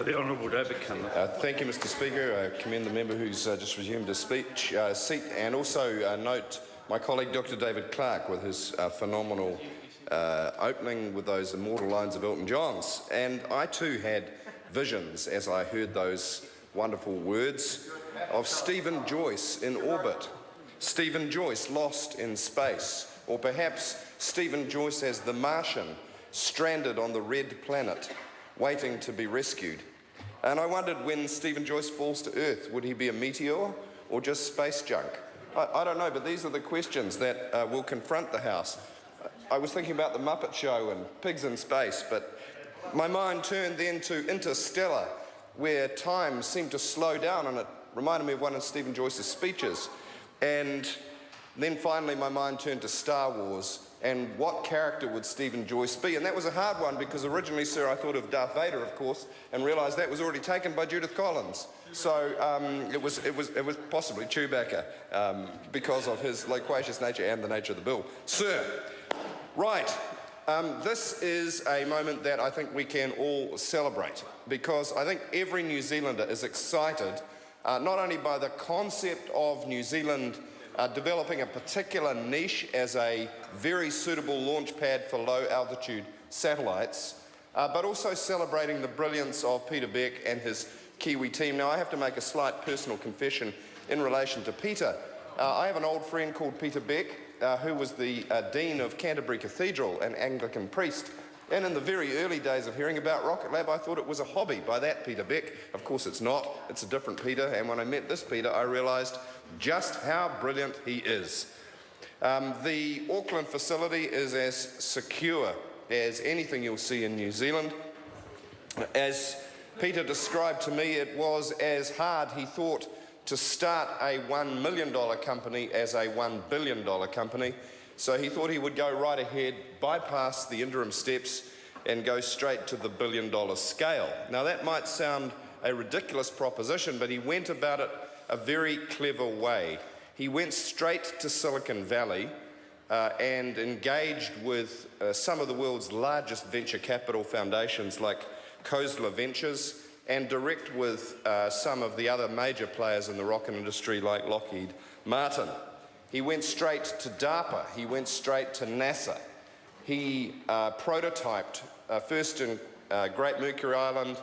The Honourable David Cunliffe. Thank you, Mr Speaker. I commend the member who's just resumed his seat, and also note my colleague Dr David Clark with his phenomenal opening with those immortal lines of Elton John's. And I too had visions as I heard those wonderful words of Stephen Joyce in orbit, Stephen Joyce lost in space, or perhaps Stephen Joyce as the Martian stranded on the red planet waiting to be rescued. And I wondered, when Stephen Joyce falls to Earth, would he be a meteor or just space junk? I don't know, but these are the questions that will confront the House. I was thinking about the Muppet Show and pigs in space, but my mind turned then to Interstellar, where time seemed to slow down, and it reminded me of one of Stephen Joyce's speeches. And then finally my mind turned to Star Wars, and what character would Stephen Joyce be? And that was a hard one, because originally, sir, I thought of Darth Vader, of course, and realised that was already taken by Judith Collins. So it was possibly Chewbacca, because of his loquacious nature and the nature of the bill. Sir, right, this is a moment that I think we can all celebrate, because I think every New Zealander is excited, not only by the concept of New Zealand developing a particular niche as a very suitable launch pad for low-altitude satellites, but also celebrating the brilliance of Peter Beck and his Kiwi team. Now, I have to make a slight personal confession in relation to Peter. I have an old friend called Peter Beck, who was the Dean of Canterbury Cathedral, an Anglican priest. And in the very early days of hearing about Rocket Lab, I thought it was a hobby by that Peter Beck. Of course it's not, it's a different Peter, and when I met this Peter, I realised just how brilliant he is. The Auckland facility is as secure as anything you'll see in New Zealand. As Peter described to me, it was as hard, he thought, to start a $1 million company as a $1 billion company. So he thought he would go right ahead, bypass the interim steps, and go straight to the billion-dollar scale. Now, that might sound a ridiculous proposition, but he went about it a very clever way. He went straight to Silicon Valley and engaged with some of the world's largest venture capital foundations like Khosla Ventures, and direct with some of the other major players in the rocket industry like Lockheed Martin. He went straight to DARPA, he went straight to NASA. He prototyped first in Great Mercury Island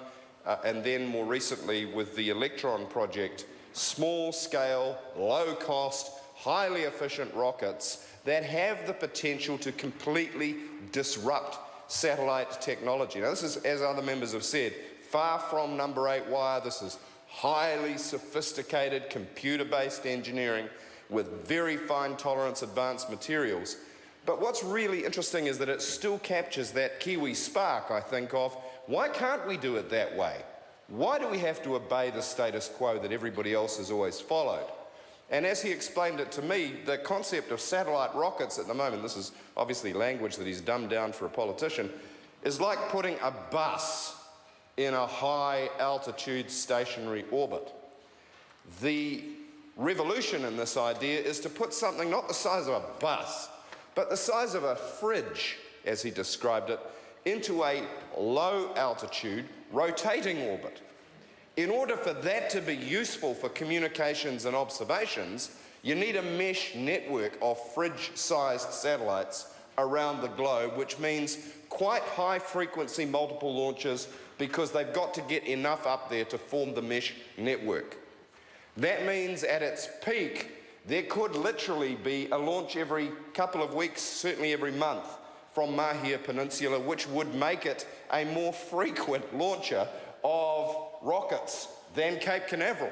and then more recently with the Electron project, small-scale, low-cost, highly efficient rockets that have the potential to completely disrupt satellite technology. Now, this is, as other members have said, far from number 8 wire. This is highly sophisticated computer-based engineering with very fine tolerance advanced materials. But what's really interesting is that it still captures that Kiwi spark, I think, of why can't we do it that way? Why do we have to obey the status quo that everybody else has always followed? And as he explained it to me, the concept of satellite rockets at the moment, this is obviously language that he's dumbed down for a politician, is like putting a bus in a high-altitude stationary orbit. The revolution in this idea is to put something not the size of a bus, but the size of a fridge, as he described it, into a low-altitude rotating orbit. In order for that to be useful for communications and observations, you need a mesh network of fridge-sized satellites around the globe, which means quite high-frequency multiple launches because they've got to get enough up there to form the mesh network. That means at its peak, there could literally be a launch every couple of weeks, certainly every month, from Mahia Peninsula, which would make it a more frequent launcher of rockets than Cape Canaveral.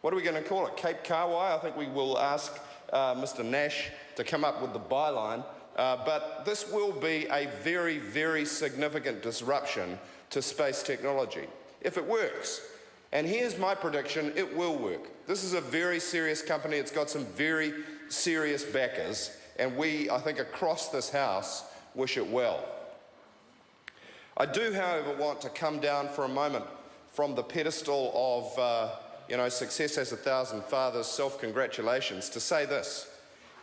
What are we going to call it? Cape Kawai? I think we will ask Mr. Nash to come up with the byline. But this will be a very, very significant disruption to space technology, if it works. And here's my prediction, it will work. This is a very serious company, it's got some very serious backers, and we, I think, across this House, wish it well. I do, however, want to come down for a moment from the pedestal of, success has 1,000 fathers, self-congratulations, to say this.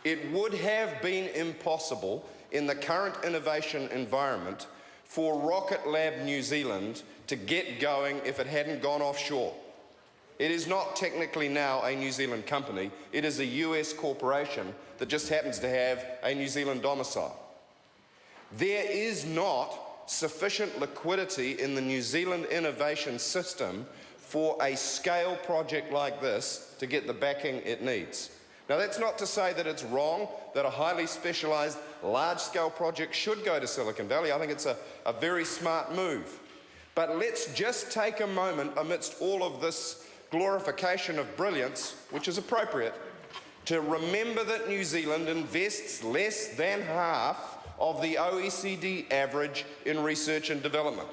It would have been impossible in the current innovation environment for Rocket Lab New Zealand to get going if it hadn't gone offshore. It is not technically now a New Zealand company. It is a US corporation that just happens to have a New Zealand domicile. There is not sufficient liquidity in the New Zealand innovation system for a scale project like this to get the backing it needs. Now, that's not to say that it's wrong that a highly specialised, large-scale project should go to Silicon Valley. I think it's a very smart move. But let's just take a moment amidst all of this glorification of brilliance, which is appropriate, to remember that New Zealand invests less than half of the OECD average in research and development.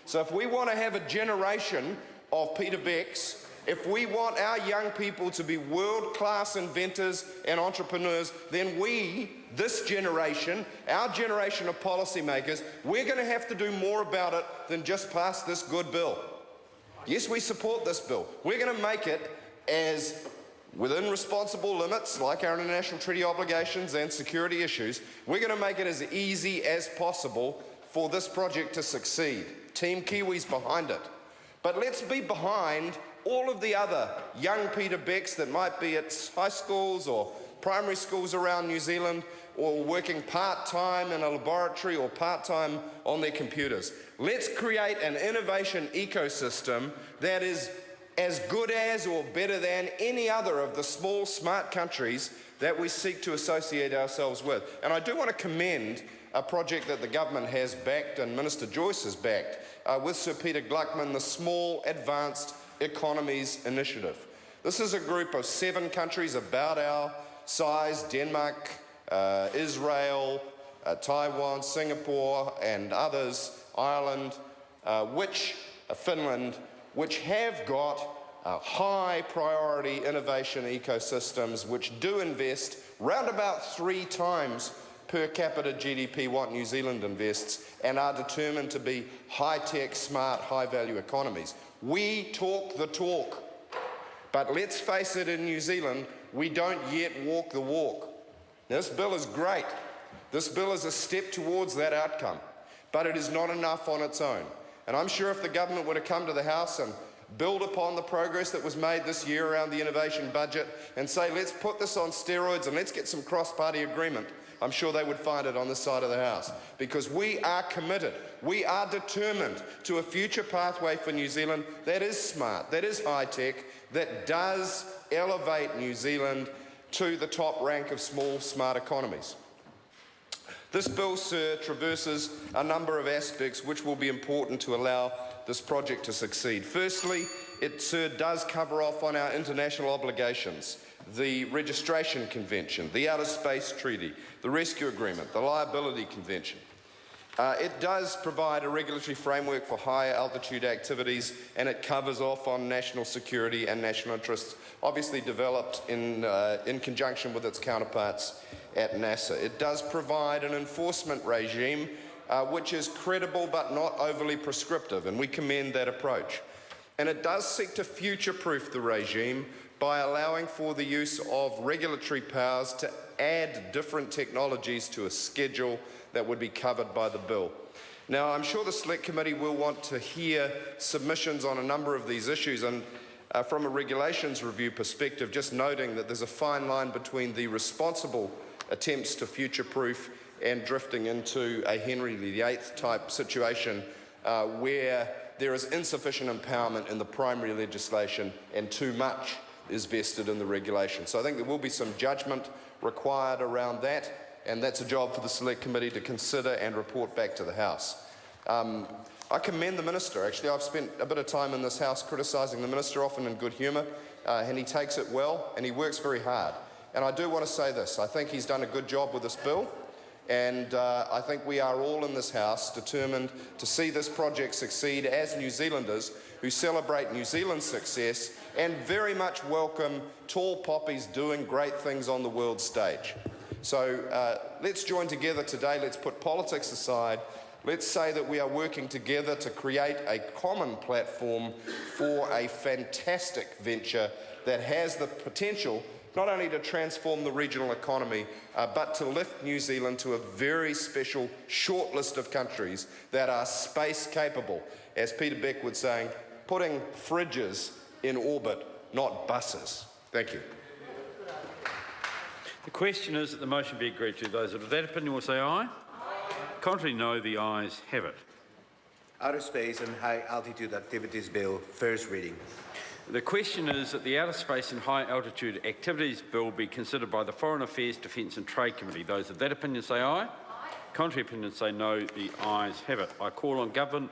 So if we want to have a generation of Peter Becks, if we want our young people to be world-class inventors and entrepreneurs, then we, this generation, our generation of policymakers, we're going to have to do more about it than just pass this good bill. Yes, we support this bill. We're going to make it as within responsible limits, like our international treaty obligations and security issues. We're going to make it as easy as possible for this project to succeed. Team Kiwis behind it. But let's be behind all of the other young Peter Becks that might be at high schools or primary schools around New Zealand, or working part-time in a laboratory or part-time on their computers. Let's create an innovation ecosystem that is as good as or better than any other of the small, smart countries that we seek to associate ourselves with. And I do want to commend a project that the government has backed and Minister Joyce has backed with Sir Peter Gluckman, the Small Advanced Economies Initiative. This is a group of 7 countries about our size: Denmark, Israel, Taiwan, Singapore and others, Ireland, Finland, which have got high priority innovation ecosystems which do invest round about 3 times per capita GDP what New Zealand invests, and are determined to be high-tech, smart, high-value economies. We talk the talk, but let's face it, in New Zealand, we don't yet walk the walk. Now, this bill is great. This bill is a step towards that outcome, but it is not enough on its own. And I'm sure if the government were to come to the House and build upon the progress that was made this year around the innovation budget and say, let's put this on steroids and let's get some cross-party agreement, I'm sure they would find it on this side of the House, because we are committed, we are determined to a future pathway for New Zealand that is smart, that is high-tech, that does elevate New Zealand to the top rank of small, smart economies. This bill, sir, traverses a number of aspects which will be important to allow this project to succeed. Firstly, it, sir, does cover off on our international obligations: the Registration Convention, the Outer Space Treaty, the Rescue Agreement, the Liability Convention. It does provide a regulatory framework for higher altitude activities, and it covers off on national security and national interests, obviously developed in conjunction with its counterparts at NASA. It does provide an enforcement regime which is credible but not overly prescriptive, and we commend that approach. And it does seek to future-proof the regime by allowing for the use of regulatory powers to add different technologies to a schedule that would be covered by the bill. Now, I'm sure the Select Committee will want to hear submissions on a number of these issues, and from a regulations review perspective, just noting that there's a fine line between the responsible attempts to future-proof and drifting into a Henry VIII type situation where there is insufficient empowerment in the primary legislation and too much is vested in the regulation. So I think there will be some judgment required around that, and that's a job for the Select Committee to consider and report back to the House. I commend the Minister. Actually, I've spent a bit of time in this House criticising the Minister, often in good humour, and he takes it well, and he works very hard. And I do want to say this: I think he's done a good job with this bill, and I think we are all in this House determined to see this project succeed as New Zealanders who celebrate New Zealand's success and very much welcome tall poppies doing great things on the world stage. So let's join together today. Let's put politics aside. Let's say that we are working together to create a common platform for a fantastic venture that has the potential not only to transform the regional economy, but to lift New Zealand to a very special short list of countries that are space capable. as Peter Beck would say, putting fridges in orbit, not buses. Thank you. The question is that the motion be agreed to. Those of that opinion will say aye. Contrary, no. The ayes have it. Outer Space and High Altitude Activities Bill, first reading. The question is that the Outer Space and High Altitude Activities Bill be considered by the Foreign Affairs, Defence and Trade Committee. Those of that opinion say aye. Contrary opinion say no. The ayes have it. I call on Government